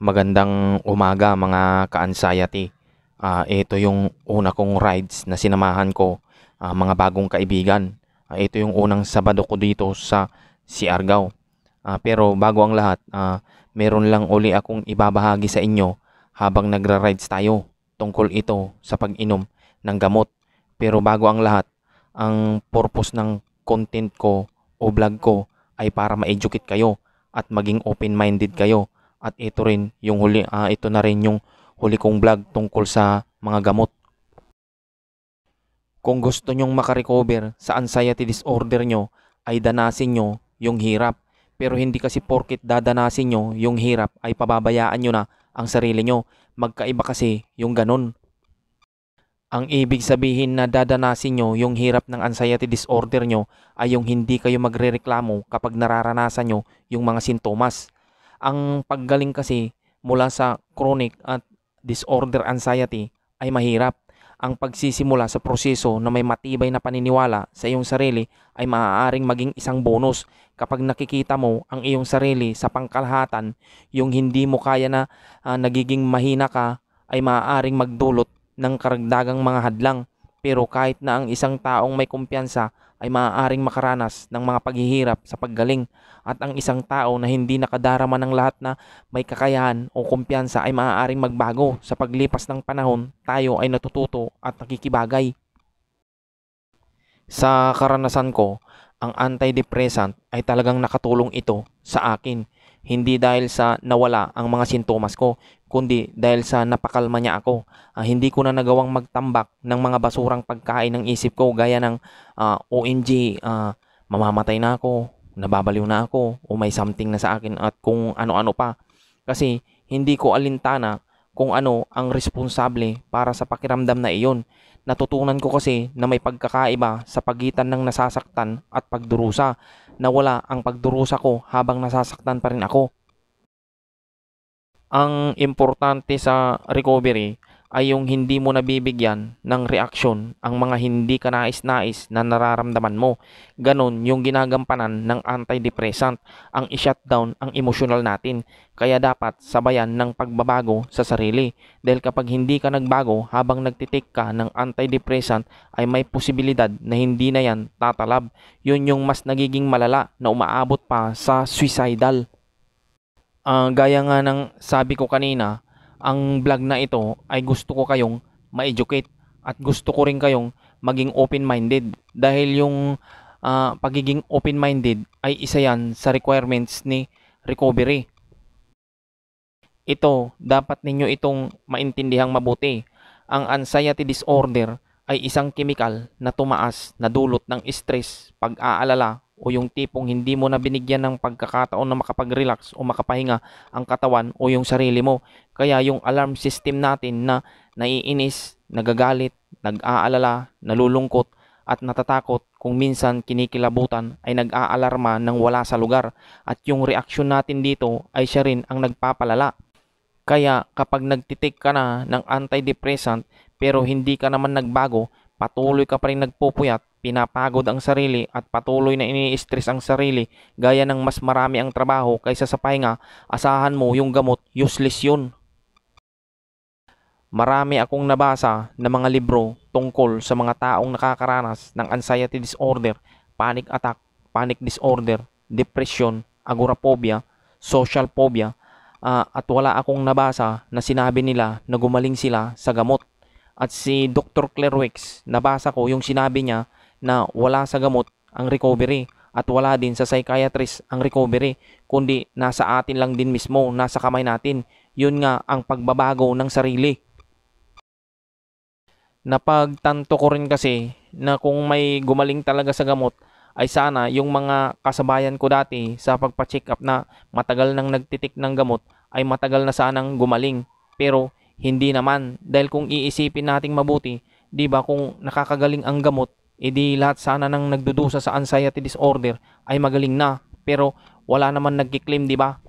Magandang umaga mga ka-anxiety. Ito yung una kong rides na sinamahan ko, mga bagong kaibigan. Ito yung unang Sabado ko dito sa Siargao. Pero bago ang lahat, meron lang uli akong ibabahagi sa inyo habang nagra-rides tayo tungkol ito sa pag-inom ng gamot. Pero bago ang lahat, ang purpose ng content ko o vlog ko ay para ma-educate kayo at maging open-minded kayo. At ito na rin yung huli kong vlog tungkol sa mga gamot. Kung gusto nyong makarecover sa anxiety disorder nyo, ay danasin nyo yung hirap. Pero hindi kasi porket dadanasin nyo yung hirap ay pababayaan nyo na ang sarili nyo. Magkaiba kasi yung ganun. Ang ibig sabihin na dadanasin nyo yung hirap ng anxiety disorder nyo ay yung hindi kayo magrereklamo kapag nararanasan nyo yung mga sintomas. Ang paggaling kasi mula sa chronic at disorder anxiety ay mahirap. Ang pagsisimula sa proseso na may matibay na paniniwala sa iyong sarili ay maaaring maging isang bonus kapag nakikita mo ang iyong sarili sa pangkalahatan. Yung hindi mo kaya na nagiging mahina ka ay maaaring magdulot ng karagdagang mga hadlang. Pero kahit na ang isang taong may kumpiyansa ay maaaring makaranas ng mga paghihirap sa paggaling, at ang isang tao na hindi nakadarama ng lahat na may kakayahan o kumpiyansa ay maaaring magbago. Sa paglipas ng panahon, tayo ay natututo at nakikibagay. Sa karanasan ko, ang antidepressant ay talagang nakatulong ito sa akin. Hindi dahil sa nawala ang mga sintomas ko, kundi dahil sa napakalma niya ako. Hindi ko na nagawang magtambak ng mga basurang pagkain ng isip ko gaya ng OMG, mamamatay na ako, nababaliw na ako, o may something na sa akin at kung ano-ano pa. Kasi hindi ko alintana kung ano ang responsable para sa pakiramdam na iyon. Natutunan ko kasi na may pagkakaiba sa pagitan ng nasasaktan at pagdurusa, na wala ang pagdurusa ko habang nasasaktan pa rin ako. Ang importante sa recovery ay yung hindi mo nabibigyan ng reaksyon ang mga hindi ka nais-nais na nararamdaman mo. Ganon yung ginagampanan ng antidepressant, ang i-shutdown ang emosyonal natin. Kaya dapat sabayan ng pagbabago sa sarili. Dahil kapag hindi ka nagbago habang nagtitake ka ng antidepressant, ay may posibilidad na hindi na yan tatalab. Yun yung mas nagiging malala na umaabot pa sa suicidal. Gaya nga ng sabi ko kanina, ang vlog na ito ay gusto ko kayong ma-educate at gusto ko rin kayong maging open-minded, dahil yung pagiging open-minded ay isa yan sa requirements ni recovery. Ito, dapat ninyo itong maintindihang mabuti. Ang anxiety disorder ay isang kemikal na tumaas na dulot ng stress, pag-aalala, o yung tipong hindi mo na binigyan ng pagkakataon na makapag-relax o makapahinga ang katawan o yung sarili mo. Kaya yung alarm system natin na naiinis, nagagalit, nag-aalala, nalulungkot at natatakot, kung minsan kinikilabutan, ay nag-aalarma ng wala sa lugar, at yung reaksyon natin dito ay siya rin ang nagpapalala. Kaya kapag nagtitake ka na ng antidepressant pero hindi ka naman nagbago, patuloy ka pa rin nagpupuyat, pinapagod ang sarili at patuloy na ini-stress ang sarili gaya ng mas marami ang trabaho kaysa sa pahinga, asahan mo yung gamot useless yun. Marami akong nabasa na mga libro tungkol sa mga taong nakakaranas ng anxiety disorder, panic attack, panic disorder, depression, agoraphobia, social phobia, at wala akong nabasa na sinabi nila na gumaling sila sa gamot. At si Dr. Claire Wicks, nabasa ko yung sinabi niya na wala sa gamot ang recovery at wala din sa psychiatrist ang recovery, kundi nasa atin lang din mismo, nasa kamay natin. Yun nga ang pagbabago ng sarili. Napagtanto ko rin kasi na kung may gumaling talaga sa gamot, ay sana yung mga kasabayan ko dati sa pagpa-check up na matagal nang nagtitik ng gamot ay matagal na sanang gumaling. Pero hindi naman, dahil kung iisipin nating mabuti, di ba, kung nakakagaling ang gamot, edi lahat sana nang nagdudusa sa anxiety disorder ay magaling na. Pero wala naman nagki-claim, di ba?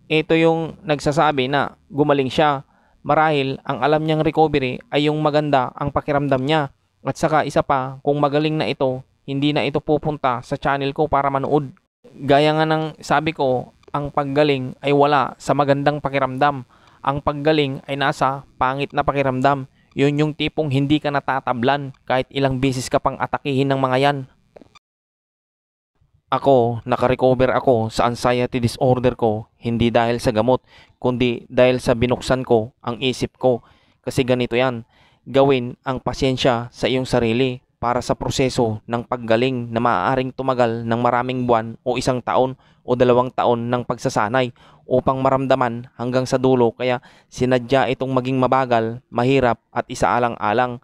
Ito yung nagsasabi na gumaling siya. Marahil ang alam niyang recovery ay yung maganda ang pakiramdam niya. At saka isa pa, kung magaling na ito, hindi na ito pupunta sa channel ko para manood. Gaya nga ng sabi ko, Ang paggaling ay wala sa magandang pakiramdam. Ang paggaling ay nasa pangit na pakiramdam. Yun yung tipong hindi ka natatablan kahit ilang beses ka pang atakihin ng mga yan. Ako, nakarecover ako sa anxiety disorder ko, hindi dahil sa gamot, kundi dahil sa binuksan ko ang isip ko. Kasi ganito yan, gawin ang pasyensya sa iyong sarili para sa proseso ng paggaling na maaaring tumagal ng maraming buwan o 1 taon o 2 taon ng pagsasanay upang maramdaman hanggang sa dulo. Kaya sinadya itong maging mabagal, mahirap at isaalang-alang.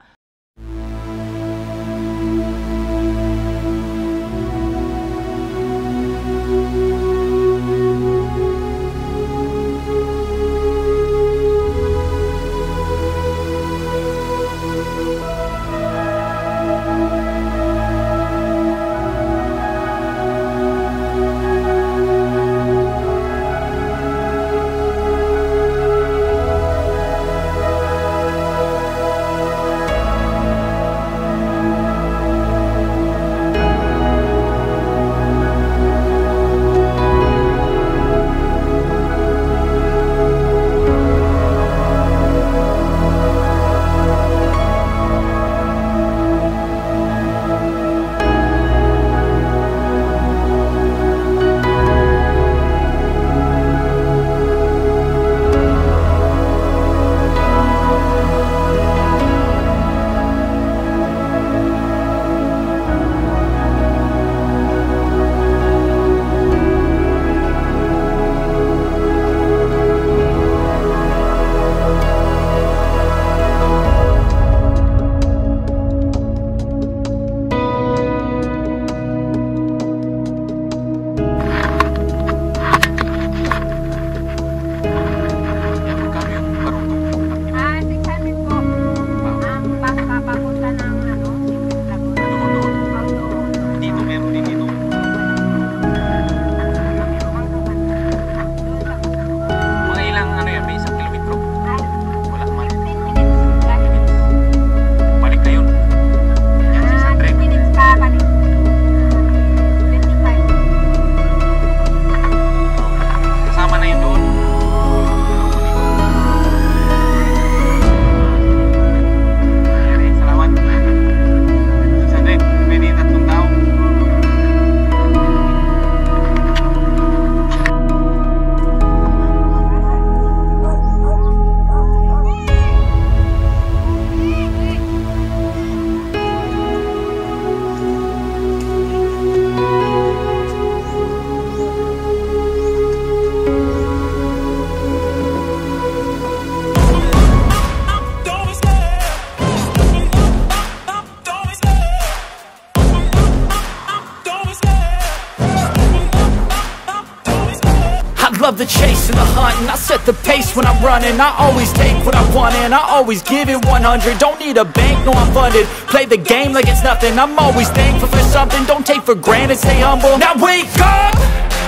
Love the chase and the hunt, and I set the pace when I'm running. I always take what I want and I always give it 100. Don't need a bank, no I'm funded. Play the game like it's nothing. I'm always thankful for something. Don't take for granted, stay humble. Now wake up,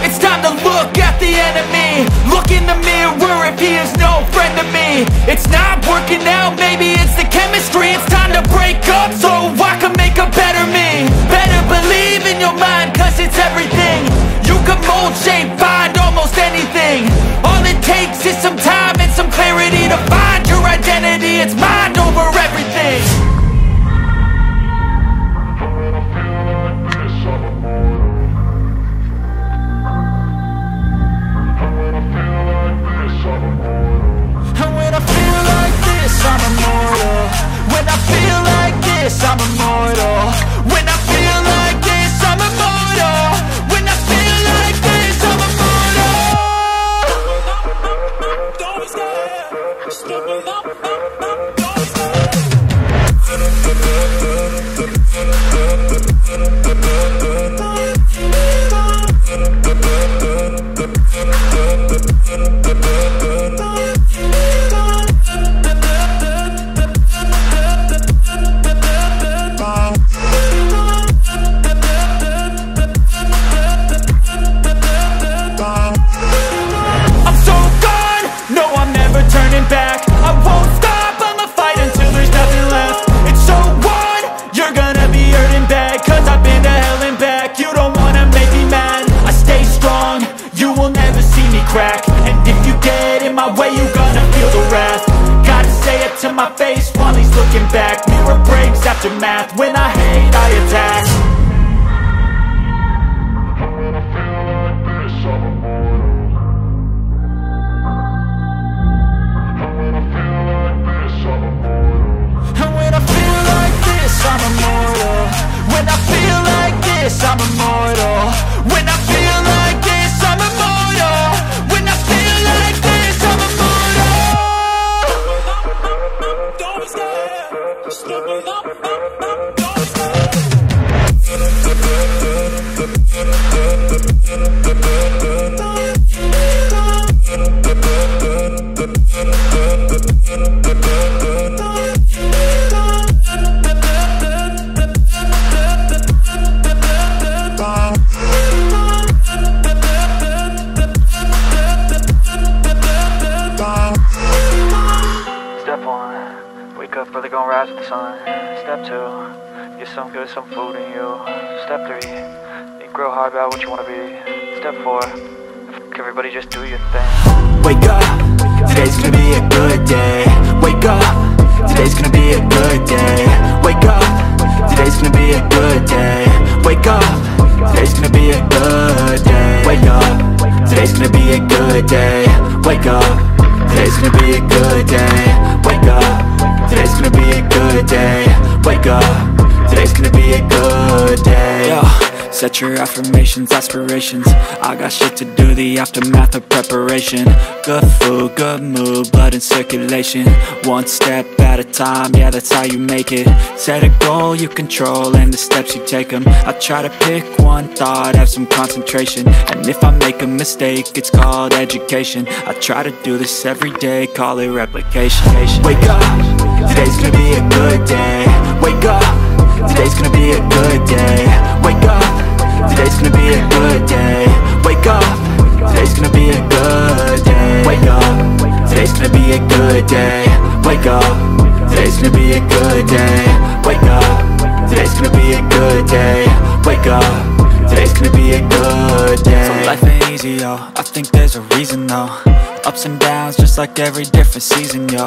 it's time to look at the enemy. Look in the mirror if he is no friend to me. It's not working out, maybe it's the chemistry. It's time to break up so I can make a better me. Better believe in your mind, cause it's everything. You can mold, shape, find almost anything. All it takes is some time and some clarity to find your identity. It's mind over everything. And when I feel like this, I'm immortal. When I feel like this, I'm immortal. When I feel like this, I'm immortal. When I feel like this, I'm immortal. Don't be scared. Step it up, up, up. my way, you gonna feel the wrath. Gotta say it to my face while he's looking back. Mirror breaks after math, when I hate I attack. And when I feel like this, I'm immortal. When I feel like this, I'm immortal. When I feel like this, I'm immortal. When I feel like this, I'm immortal. Don't stop, just never up. Step one, wake up early, gonna rise with the sun. Step two, get some good, some food in you. Step three, think real hard about what you wanna be. Step four, everybody just do your thing. Wake up, today's gonna be a good day. Wake up, today's gonna be a good day. Wake up, today's gonna be a good day. Wake up, today's gonna be a good day. Wake up, today's gonna be a good day. Wake up, today's gonna be a good day. Wake up, today's gonna be a good day. Wake up, today's gonna be a good day. Yo, set your affirmations, aspirations. I got shit to do, the aftermath of preparation. Good food, good mood, blood in circulation. One step at a time, yeah, that's how you make it. Set a goal you control and the steps you take them. I try to pick one thought, have some concentration. And if I make a mistake, it's called education. I try to do this every day, call it replication. Wake up, today's gonna be a good day. Wake up, today's gonna be a good day. Wake up, today's gonna be a good day. Wake up, today's gonna be a good day. Wake up, today's gonna be a good day. Wake up, today's gonna be a good day. Wake up, today's gonna be a good day. Wake up, today's gonna be a good day. So life ain't easy, yo, I think there's a reason though. Ups and downs, just like every different season, yo.